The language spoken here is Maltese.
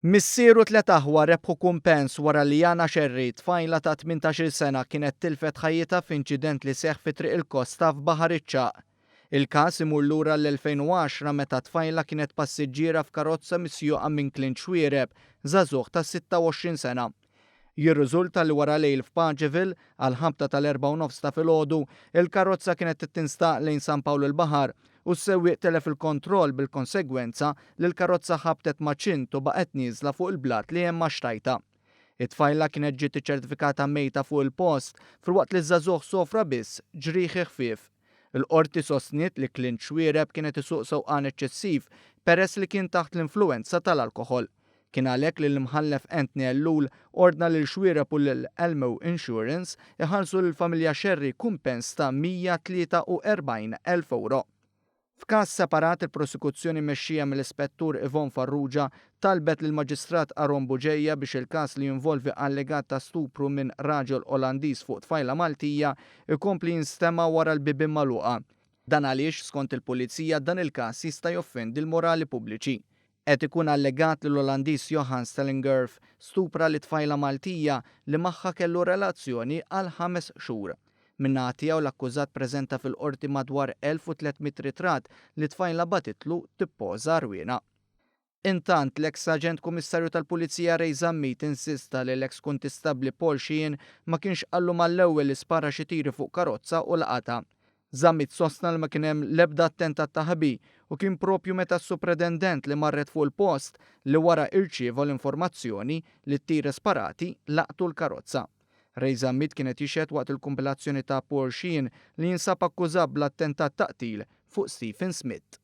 Missieru tlet aħwa rebħu kumpens wara li Jana Xerri, tfajla ta' 18 sena, kienet tilfet ħajjita f'inċident li seħħ fi triq il-kosta f'Baħar iċ-Ċaq. Il-każ imur lura l-2010 meta tfajla kienet passiġġiera f'karozza misjuqa minn klient xwiereb żagħżugħ ta' 26 sena. Jirriżulta li wara lejl f'Paġeville għal ħabta tal-4:30 ta' filgħodu, il-karozza kienet tinstaq lejn San Pawl il-Baħar u s-sewwieq telef il-kontroll bil-konsegwenza li l-karozza ħabtet ma' ċint u baqgħet nieżla fuq il-blat li hemm xtajta. It-tfajla kienet ġiet iċċertifikata mejta fuq il-post filwaqt li żagħżugħ sofra biss ġrieħi ħfief. Il-qorti sostniet li klient xwiereb kienet isuq sewqan eċċessiv peress li kien taħt l-influwenza tal-alkoħol. Kien għalhekk li l-imħallef Anthony Ellul ordna lil xwiereb u lil Elmo Insurance iħallsu lill-familja Xerri kumpens ta' €143,000. F'każ separat il-prosekuzzjoni mexxija mill-Ispettur Ivon Farrugia talbet lill-Maġistrat Aron Buġejja biex il-każ li jinvolvi allegat ta' stupru minn raġel Olandiż fuq tfajla Maltija ikompli jinstema' wara l-bibien magħluqa. Dan għaliex skont il-Pulizija dan il-każ jista' joffendi l-morali pubbliċi. Qed ikun allegat li l-Olandiż Johan Stellingwerff stupra li tfajla Maltija li magħha kellu relazzjoni għal 5 xhur. Min-naħa tiegħu l-akkużat preżenta fil-qorti madwar 1300 ritratt li tfajla batitlu tippoża rwiena. Intant l-eks aġent kummissarju tal-Pulizija Ray Zammit insista li l-eks kuntistabbli Paul Sheehan ma kienx qallu mal-ewwel li spara xi tiri fuq karozza u laqata. Zammit sostna li ma kien hemm l-ebda attentat ta' ħabih u kien propju meta s-suprendent li marret fuq il-post li wara irċieva l-informazzjoni li t-tiri sparati laqtu l-karozza. Ray Zammit kienet jixhed waqt il-kumpilazzjoni ta' Paul Sheehan li jinsab akkużat bl-attentat ta' qtil fuq Stephen Smith.